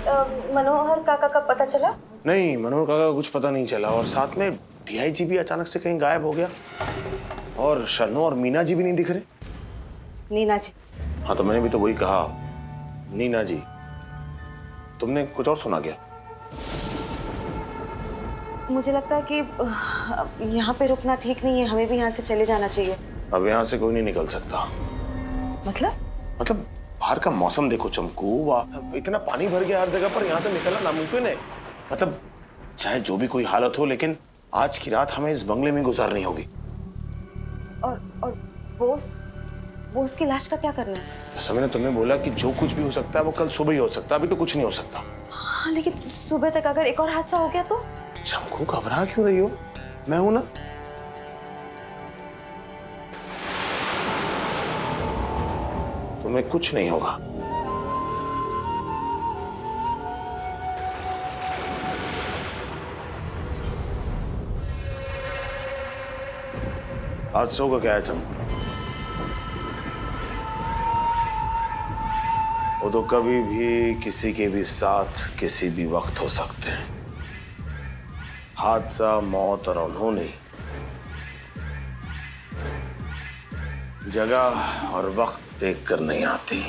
मनोहर काका का पता चला? नहीं, मनोहर काका का कुछ पता नहीं चला और साथ में डीआईजी भी अचानक से कहीं गायब हो गया और शर्नो और मीना जी भी नहीं दिख रहे। नीना जी? हाँ, तो मैंने भी तो वही कहा, नीना जी। तुमने कुछ और सुना क्या? मुझे लगता है कि यहाँ पे रुकना ठीक नहीं है, हमें भी यहाँ से चले जाना चाहिए। अब यहाँ से कोई नहीं निकल सकता। मतलब बाहर का मौसम देखो चमकू, इतना पानी भर गया हर जगह पर, यहाँ से निकलना नामुमकिन है। मतलब चाहे जो भी कोई हालत हो, लेकिन आज की रात हमें इस बंगले में गुजारनी होगी। और बोस की लाश का क्या करना है? जैसा मैंने तुम्हें बोला कि जो कुछ भी हो सकता है वो कल सुबह ही हो सकता है, अभी तो कुछ नहीं हो सकता। हाँ, लेकिन सुबह तक अगर एक और हादसा हो गया तो? चमकू, घबरा क्यों रही हो? मैं हूं ना। तुम्हें कुछ नहीं होगा। हादसों का क्या है चमकू? वो तो कभी भी किसी के भी साथ किसी भी वक्त हो सकते हैं। हादसा, मौत और अनहोनी जगह और वक्त देख कर नहीं आती।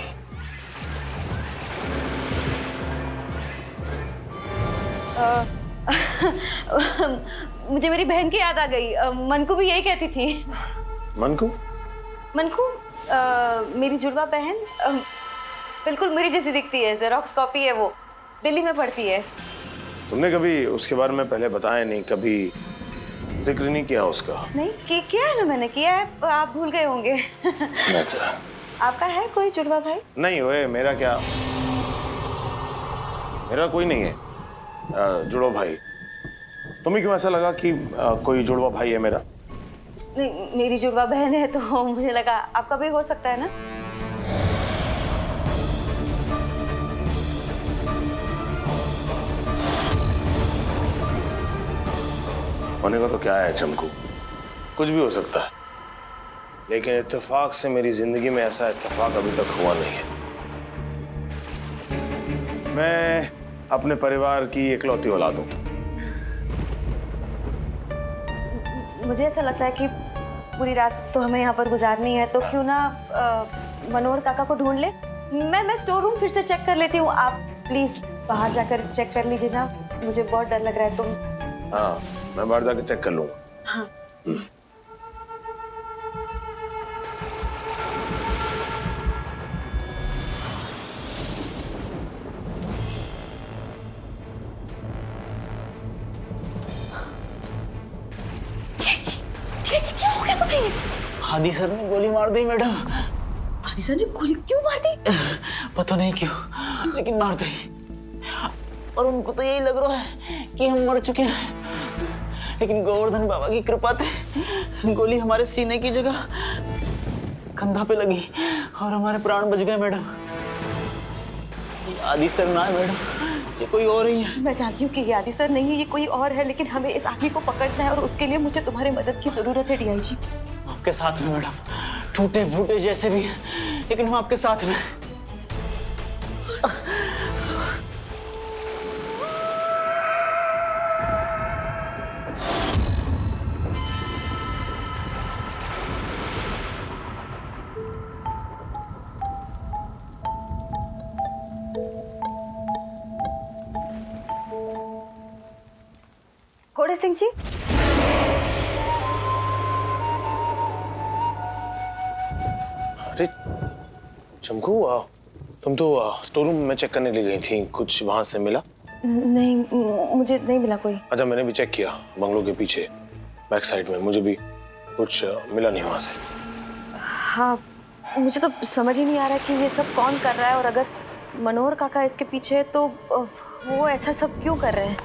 मुझे मेरी बहन की याद आ गई। मनकू भी यही कहती थी। मनकू? मनकू मेरी जुड़वा बहन, बिल्कुल मेरी जैसी दिखती है, जेरोक्स कॉपी है वो, दिल्ली में पढ़ती है। तुमने कभी उसके बारे में पहले बताया नहीं, कभी जिक्र नहीं किया उसका? नहीं किया है ना, मैंने किया है, आप भूल गए होंगे। अच्छा। आपका है कोई जुड़वा भाई? नहीं हुए, मेरा क्या, मेरा कोई नहीं है जुड़वा भाई। तुम्हें क्यों ऐसा लगा कि कोई जुड़वा भाई है मेरा? नहीं, मेरी जुड़वा बहन है तो मुझे लगा आपका भी हो सकता है ना। होने का तो क्या है चमकू, कुछ भी हो सकता है, लेकिन इत्तेफाक से मेरी जिंदगी में ऐसा इत्तेफाक अभी तक हुआ नहीं है। मैं अपने परिवार की इकलौती औलाद हूं। मुझे ऐसा लगता है कि पूरी रात तो हमें यहाँ पर गुजारनी है, तो क्यों ना मनोहर काका को ढूंढ ले। मैं स्टोर रूम फिर से चेक कर लेती हूँ, आप प्लीज बाहर जाकर चेक कर लीजिए ना, मुझे बहुत डर लग रहा है। तुम? हाँ, मैं बाहर जाकर चेक कर लूंगा। हाँ। क्या हो गया तुम्हें? हादी सर ने गोली मार दी मैडम। हादी सर ने गोली क्यों मार दी? पता नहीं क्यों, लेकिन मार दी। और उनको तो यही लग रहा है कि हम मर चुके हैं, लेकिन गोवर्धन बाबा की कृपा से गोली हमारे सीने की जगह कंधा पे लगी और हमारे प्राण बच गए मैडम। ये आदि सर ना है मैडम, ये कोई और ही है। मैं जानती हूँ कि ये आदि सर नहीं है, ये कोई और है, लेकिन हमें इस आदमी को पकड़ना है और उसके लिए मुझे तुम्हारी मदद की जरूरत है डीआईजी। आपके साथ में मैडम, टूटे फूटे जैसे भी, लेकिन हम आपके साथ में। कोड़े सिंह जी, अरे चमकू, तुम तो स्टोर रूम में चेक करने के लिए गई थी, कुछ वहां से मिला? नहीं, मुझे नहीं मिला कोई। अच्छा, मैंने भी चेक किया बंगलों के पीछे बैक साइड में, मुझे भी कुछ मिला नहीं वहां से। हाँ, मुझे तो समझ ही नहीं आ रहा कि ये सब कौन कर रहा है, और अगर मनोहर काका इसके पीछे है तो वो ऐसा सब क्यों कर रहे हैं?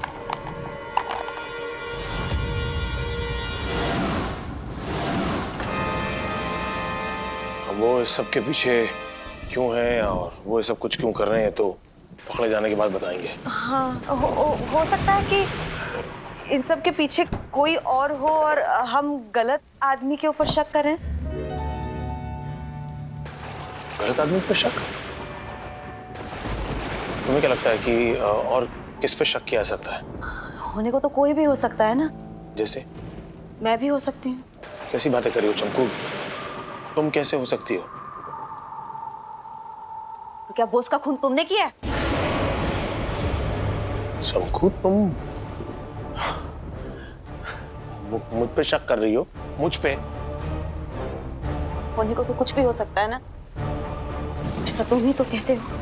वो इस सब के पीछे क्यों हैं और वो ये सब कुछ क्यों कर रहे हैं तो पकड़े जाने के बाद बताएंगे। हाँ, हो सकता है कि इन सब के पीछे कोई और हो और हम गलत आदमी के ऊपर शक करें। गलत आदमी पर शक? तुम्हें क्या लगता है कि और किस पे शक किया जा सकता है? होने को तो कोई भी हो सकता है ना। जैसे? मैं भी हो सकती हूँ। कैसी बातें कर रही हो चमकू? तुम कैसे हो सकती हो? तो क्या बोस का खून तुमने किया है? चमकू तुम मुझ पे शक कर रही हो? मुझ पे? होने को तो कुछ भी हो सकता है ना, ऐसा तुम ही तो कहते हो।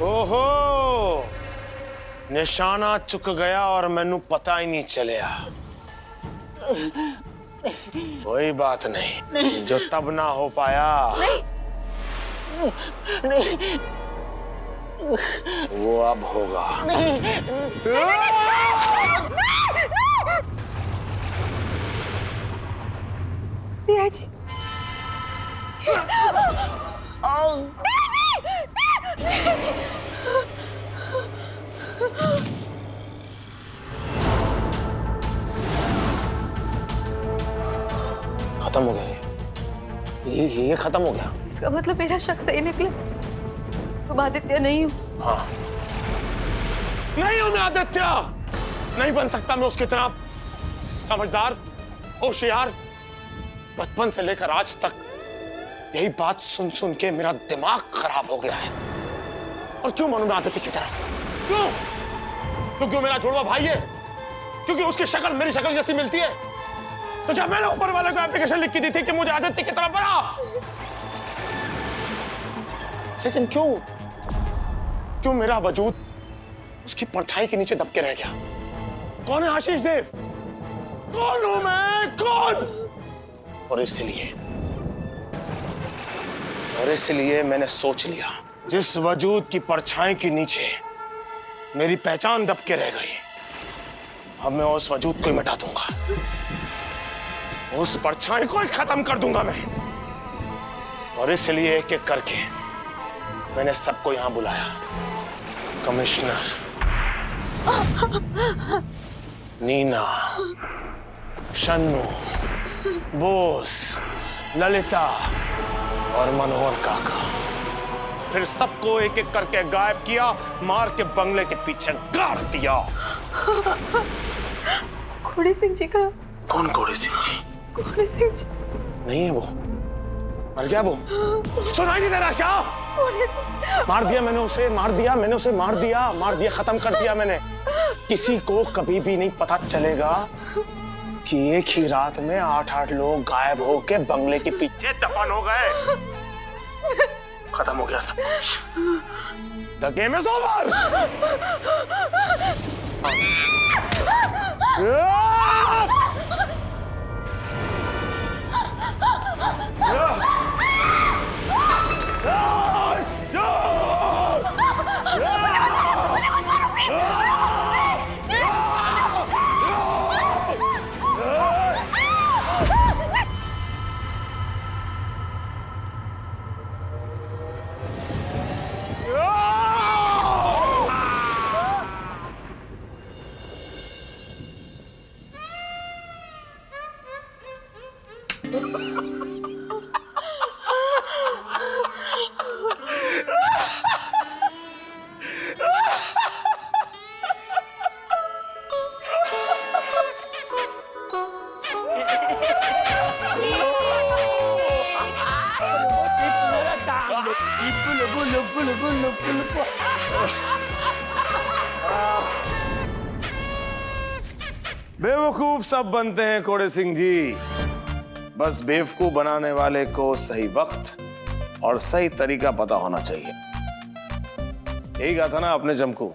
ओहो, निशाना चुक गया और मैनू पता ही नहीं चलिया। कोई बात नहीं, जो तब ना हो पाया वो अब होगा। दिया जी। खत्म हो गया ये खत्म हो गया। इसका मतलब मेरा शक सही निकला, तुम आदित्य नहीं हो। हाँ, नहीं हूं मैं आदित्य, नहीं बन सकता मैं उसकी तरह समझदार, होशियार। बचपन से लेकर आज तक यही बात सुन सुन के मेरा दिमाग खराब हो गया है। और क्यों बनूं मैं आदित्य की तरह? क्यों? तो क्यों मेरा जुड़वा भाई है, क्योंकि उसकी शक्ल मेरी शक्ल जैसी मिलती है। तो जब मैंने ऊपर वाले को एप्लीकेशन लिख के दी थी कि मुझे आदित्य की तरह बना, लेकिन क्यों मेरा वजूद उसकी परछाई के नीचे दबके रह गया? कौन है आशीष देव? कौन हूं मैं? कौन? और इसलिए मैंने सोच लिया, जिस वजूद की परछाई के नीचे मेरी पहचान दबके रह गई, अब मैं उस वजूद को ही मिटा दूंगा, उस परछाई को ही खत्म कर दूंगा मैं। और इसलिए एक एक करके मैंने सबको यहां बुलाया। कमिश्नर, नीना, शन्नू, बोस, ललिता और मनोहर काका, फिर सबको एक एक करके गायब किया, मार के बंगले के पीछे गाड़ दिया। घोड़े सिंह जी का? कौन घोड़े सिंह जी? घोड़े सिंह जी नहीं है वो, मर गया वो। सुनाई नहीं दे रहा क्या? मार दिया मैंने उसे, मार दिया, खत्म कर दिया मैंने। किसी को कभी भी नहीं पता चलेगा कि एक ही रात में 8-8 लोग गायब होके बंगले के पीछे दफन हो गए। खत्म हो गया सब कुछ। The game is over। बेवकूफ सब बनते हैं कोड़े सिंह जी, बस बेवकूफ बनाने वाले को सही वक्त और सही तरीका पता होना चाहिए। यही कहा था ना आपने चमकू?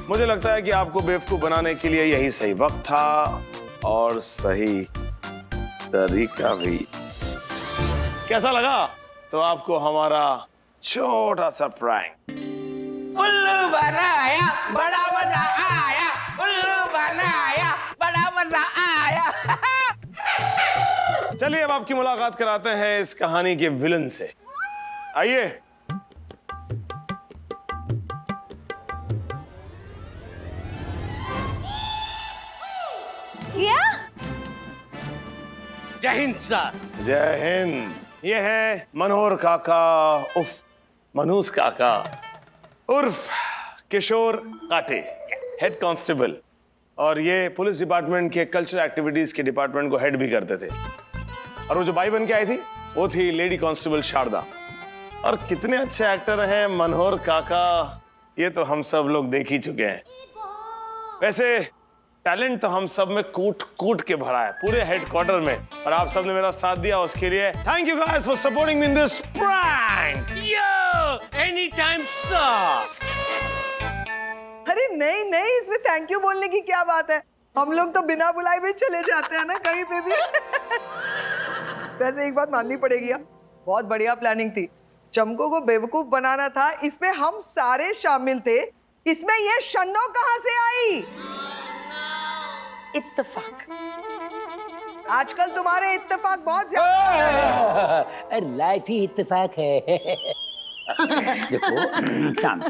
मुझे लगता है कि आपको बेवकूफ बनाने के लिए यही सही वक्त था और सही तरीका भी। कैसा लगा तो आपको हमारा छोटा सा प्रैंक? उल्लू बनाया, बड़ा मजा आया। उल्लू बनाया, बड़ा मजा आया। चलिए अब आपकी मुलाकात कराते हैं इस कहानी के विलन से। आइए। क्या? जय हिंद सर। जय हिंद। ये है मनोहर काका उर्फ मनूस काका उर्फ किशोर काटे, हेड कांस्टेबल, और ये पुलिस डिपार्टमेंट के कल्चरल एक्टिविटीज के डिपार्टमेंट को हेड भी करते थे। और वो जो बाई बन के आई थी वो थी लेडी कांस्टेबल शारदा। और कितने अच्छे एक्टर हैं मनोहर काका, ये तो हम सब लोग देख ही चुके हैं। वैसे टैलेंट तो हम सब में कूट कूट के भरा है पूरे हेडक्वार्टर में, और आप सब ने मेरा साथ दिया उसके लिए thank you guys for supporting me in this prank. Yo any time sir. अरे नहीं नहीं, इसमें थैंक यू बोलने की क्या बात है, हम लोग तो बिना बुलाए भी चले जाते हैं ना कहीं पे भी। वैसे एक बात माननी पड़ेगी, बहुत बढ़िया प्लानिंग थी। चमको को बेवकूफ बनाना था, इसमें हम सारे शामिल थे। इसमें ये शन्नो कहां से आई? इत्तेफाक। आजकल तुम्हारे इत्तेफाक बहुत ज्यादा हो रहे हैं। लाइफ ही इत्तेफाक है। देखो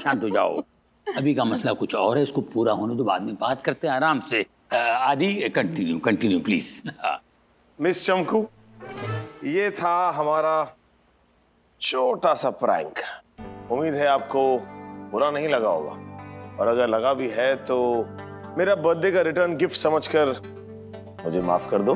शांत हो जाओ, अभी का मसला कुछ और है, इसको पूरा होने दो, बाद में बात करते हैं आराम से। आदि कंटिन्यू प्लीज। मिस चमकू, ये था हमारा छोटा सा प्रैंक। उम्मीद है आपको बुरा नहीं लगा होगा, और अगर लगा भी है तो मेरा बर्थडे का रिटर्न गिफ्ट समझकर मुझे माफ कर दो।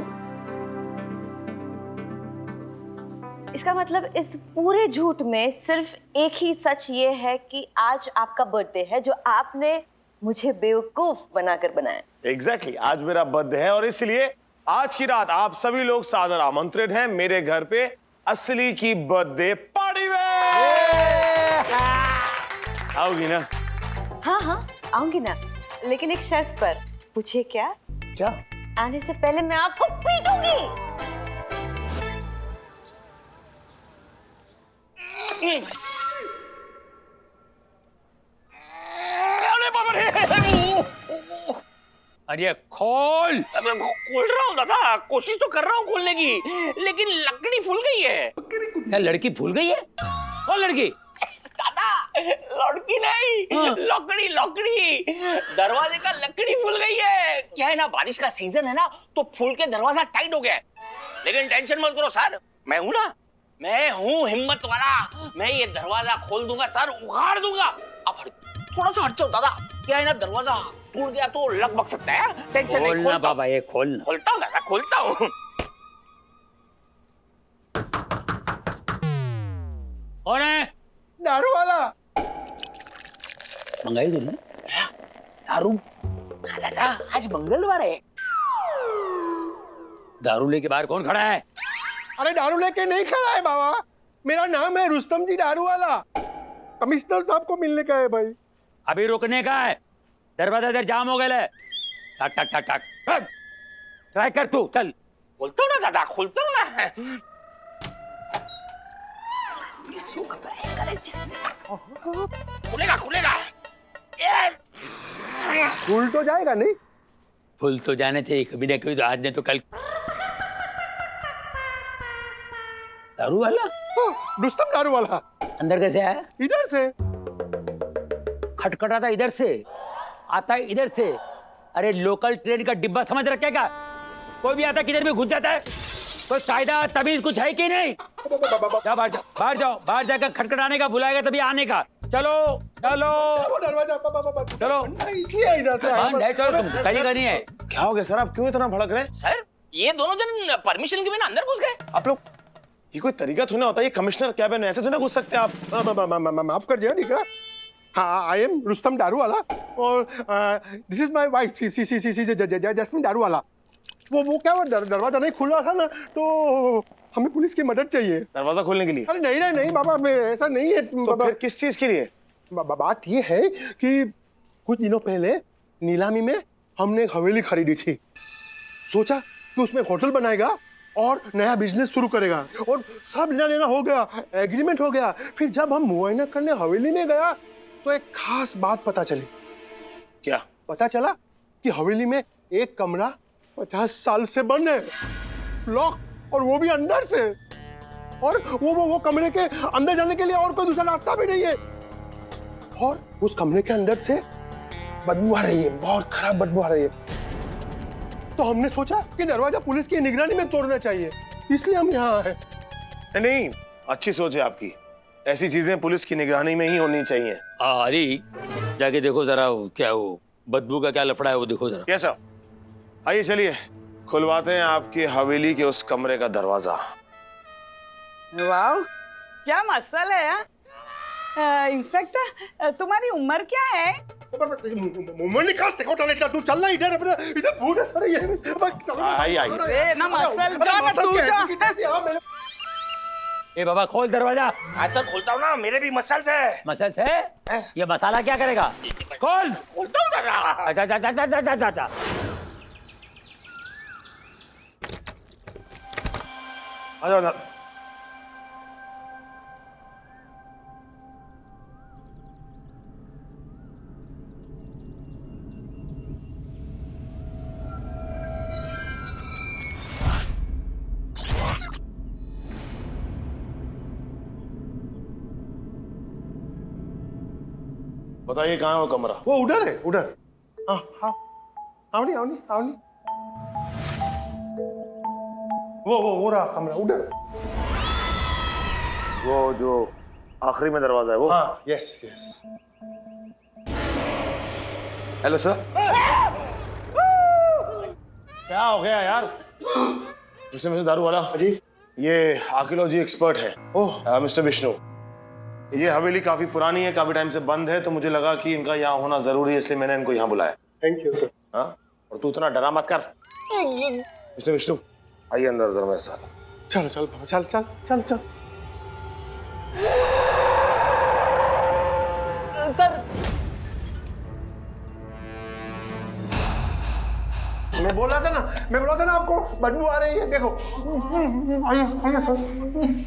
इसका मतलब इस पूरे झूठ में सिर्फ एक ही सच ये है कि आज आपका बर्थडे है, जो आपने मुझे बेवकूफ बनाकर बनाया। एग्जैक्टली, आज मेरा बर्थडे है और इसलिए आज की रात आप सभी लोग सादर आमंत्रित हैं मेरे घर पे असली की बर्थडे पार्टी में। आओगी ना? हाँ हाँ आऊंगी ना, लेकिन एक शर्त पर। पूछे क्या? क्या? आने से पहले मैं आपको पीटूंगी। अरे खोल। खोल रहा हूँ दादा, कोशिश तो कर रहा हूँ खोलने की, लेकिन लकड़ी फूल गई है। क्या लड़की भूल गई है? कौन लड़की? दादा लड़की नहीं, लकड़ी लकड़ी, दरवाजे का लकड़ी फूल गई है। क्या है ना, बारिश का सीजन है ना, तो फूल के दरवाजा टाइट हो गया है। लेकिन टेंशन मत करो सर, मैं हूं ना, मैं हूं हिम्मत वाला, मैं ये दरवाजा खोल दूंगा सर, उखाड़ दूंगा। अब थोड़ा सा हट जाओ दादा, क्या है ना, दरवाजा टूट गया तो लग बक सकता है। टेंशन नहीं, खोलना बाबा, ये खोलना। खोलता हूँ दादा, खोलता हूँ। कौन है? दारू वाला। मंगाई तुमने दारू? दादा आज मंगलवार है। दारू लेके बाहर कौन खड़ा है? अरे दारू लेके नहीं खड़ा है बाबा, मेरा नाम है रुस्तम जी दारू वाला। कमिश्नर साहब को मिलने का है भाई। अभी रुकने का है, दरवाजा इधर जाम हो गया है। टक टक टक टक, ट्राई कर तू, चल। खोलता हूँ ना दादा, खोलता हूँ ना। खुलेगा खुलेगा। खुल तो जाएगा नहीं? फुल तो जाने चाहिए कभी ना कभी, तो आज ने तो कल। दारू वाला रुस्तम दारू वाला अंदर कैसे आया? इधर से खटखटाता इधर से, आता है इधर से। अरे लोकल ट्रेन का डिब्बा समझ रखेगा, कोई भी आता किधर भी घुस जाता है। कोई कायदा तमीज कुछ है कि नहीं? जाओ बाहर जाओ, बाहर जाओ, बाहर जाकर खटखटाने का बुलाएगा तभी आने का। चलो चलो वो दरवाजा चलो, इसलिए इधर से आया। चलो, तुम कहीं का नहीं है। क्या हो गया सर, आप क्यों इतना भड़क रहे हैं? सर ये दोनों जन परमिशन के बिना अंदर घुस गए। आप लोग, ये कोई तरीका थोड़ा होता है, ये कमिश्नर कैबिन है, ऐसे थोड़ा घुस सकते हैं आप। माफ कर दिया निकला। हाँ, I am Rustam Daruwala और this is my wife Jasmine Daruwala. वो क्या, वो दरवाजा नहीं खुल रहा था ना, तो हमें पुलिस की मदद चाहिए दरवाजा खोलने के लिए। अरे नहीं बाबा, ऐसा नहीं है। तो फिर किस चीज के लिए? बात ये है कि कुछ दिनों पहले नीलामी में हमने एक हवेली खरीदी थी। सोचा कि उसमें होटल बनाएगा और नया बिजनेस शुरू करेगा, और सब लेना हो गया, एग्रीमेंट हो गया। फिर जब हम मुआयना करने हवेली में गया तो एक खास बात पता चली। क्या पता चला कि हवेली में एक कमरा 50 साल से बंद है, लॉक और वो भी अंदर से। और वो कमरे के अंदर जाने के लिए और कोई दूसरा रास्ता भी नहीं है। और उस कमरे के अंदर से बदबू आ रही है, बहुत खराब बदबू आ रही है। तो हमने सोचा कि दरवाजा पुलिस की निगरानी में तोड़ना चाहिए, इसलिए हम यहाँ आए। नहीं, अच्छी सोच है आपकी। ऐसी चीजें पुलिस की निगरानी में ही होनी चाहिए। अरे जाके देखो जरा क्या वो बदबू का क्या लफड़ा है वो देखो जरा। कैसा? आइए चलिए खुलवाते हैं आपकी हवेली के उस कमरे का दरवाजा। वाह, क्या मसल है यार। इंस्पेक्टर, तुम्हारी उम्र क्या है? तू चलना इधर, अपने इधर भूत है सर ये। आइए ना मसल जा ना तू जा। ए बाबा खोल दरवाजा। अच्छा खोलता हूँ ना, मेरे भी मसल्स है। मसल से ये मसाला क्या करेगा? खोल। खोलता हूँ जरा। अच्छा अच्छा अच्छा अच्छा अच्छा अच्छा। आ जाओ ना। बताइए कहाँ है वो कमरा? वो उधर है, उधर। हाँ हाँ, आवनी आवनी आवनी। वो रहा कमरा उधर। वो जो आखिरी में दरवाजा है वो? हाँ, यस यस। Hello sir. क्या हो गया यार? जिसमें से दारू वाला जी, ये आर्कियोलॉजी एक्सपर्ट है। ओह, मिस्टर विष्णु। ये हवेली काफी पुरानी है, काफी टाइम से बंद है, तो मुझे लगा कि इनका यहाँ होना जरूरी है, इसलिए मैंने इनको यहाँ बुलाया। Thank you sir. हाँ, और तू इतना डरा मत कर। मिस्टर विष्णु आइए अंदर जरा मेरे साथ। चल चल चल चल चल चल। सर मैं बोल रहा था ना आपको बदबू आ रही है, देखो। आइए आइए सर।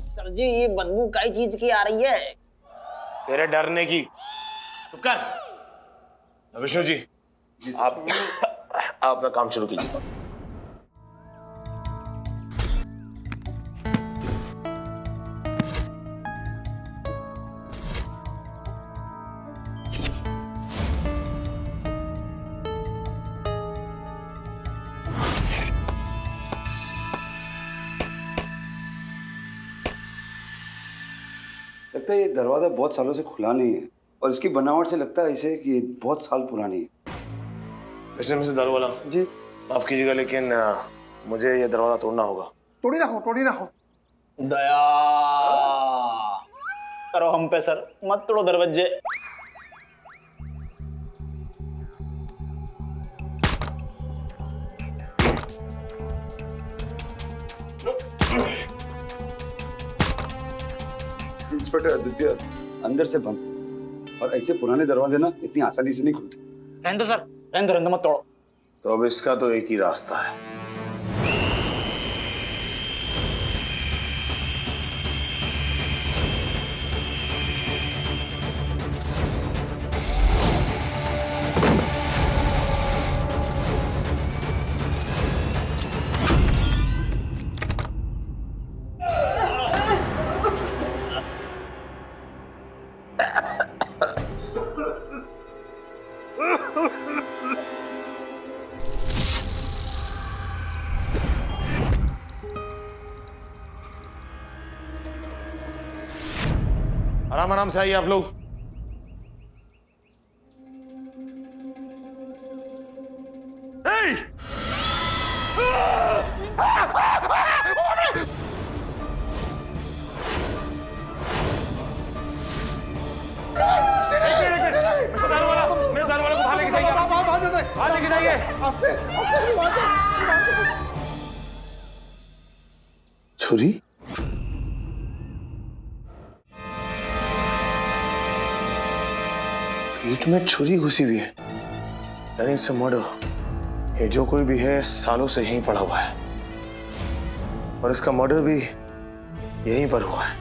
सर जी, ये बदबू कई चीज की आ रही है। तेरे डरने की। चुप कर। विष्णु जी आप अपना काम शुरू कीजिए। लगता है ये दरवाजा बहुत सालों से खुला नहीं है, और इसकी बनावट से लगता है इसे कि बहुत साल पुरानी है। मिस्टर दारू वाला जी, माफ कीजिएगा, लेकिन मुझे ये दरवाजा तोड़ना होगा। तोड़ी ना हो। दया करो हम पे सर, मत तोड़ो दरवाजे। इंस्पेक्टर आदित्य, अंदर से बंद, और ऐसे पुराने दरवाजे ना इतनी आसानी से नहीं खुलते। रहने दो सर, रहने दो, मत तोड़ो। तो अब इसका तो एक ही रास्ता है। आराम आराम से आइए आप लोग। मेरे दारू वाला को बाहर लेके जाइए, बाहर लेके जाइए। छुरी? पेट में छुरी घुसी हुई है, यानी इट्स अ मर्डर। ये जो कोई भी है सालों से यहीं पड़ा हुआ है, और इसका मर्डर भी यहीं पर हुआ है।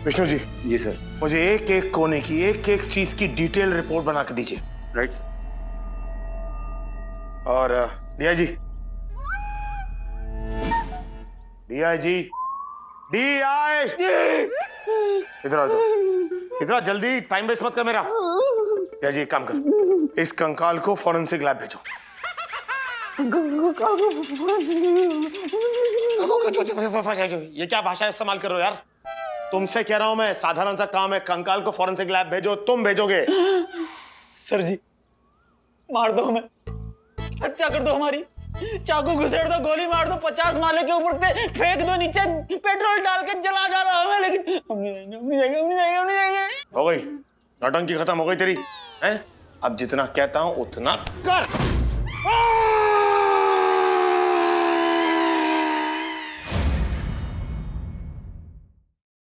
विष्णु जी। जी सर। मुझे एक एक कोने की, एक एक चीज की डिटेल रिपोर्ट बना के दीजिए। Right sir. और दिया जी, DIG, इधर आ जाओ, इधर आ जल्दी, टाइम वेस्ट मत कर मेरा। DIG एक काम कर, इस कंकाल को फॉरेंसिक लैब भेजो। ये क्या भाषा इस्तेमाल कर रहे हो यार? तुमसे कह रहा हूं मैं, साधारण सा काम है, कंकाल को फॉरेंसिक लैब भेजो। तुम भेजोगे? सर जी मार दो हमें, हत्या कर दो हमारी, चाकू घुसेड़ दो, गोली मार दो, 50 माले के ऊपर से फेंक दो नीचे, पेट्रोल डाल के जला डालो हमें, लेकिन हम नहीं जाएंगे, हम नहीं जाएंगे, हम नहीं जाएंगे, हम नहीं जाएंगे। हो गई नौटंकी, खत्म हो गई तेरी हैं? अब जितना कहता हूं उतना कर।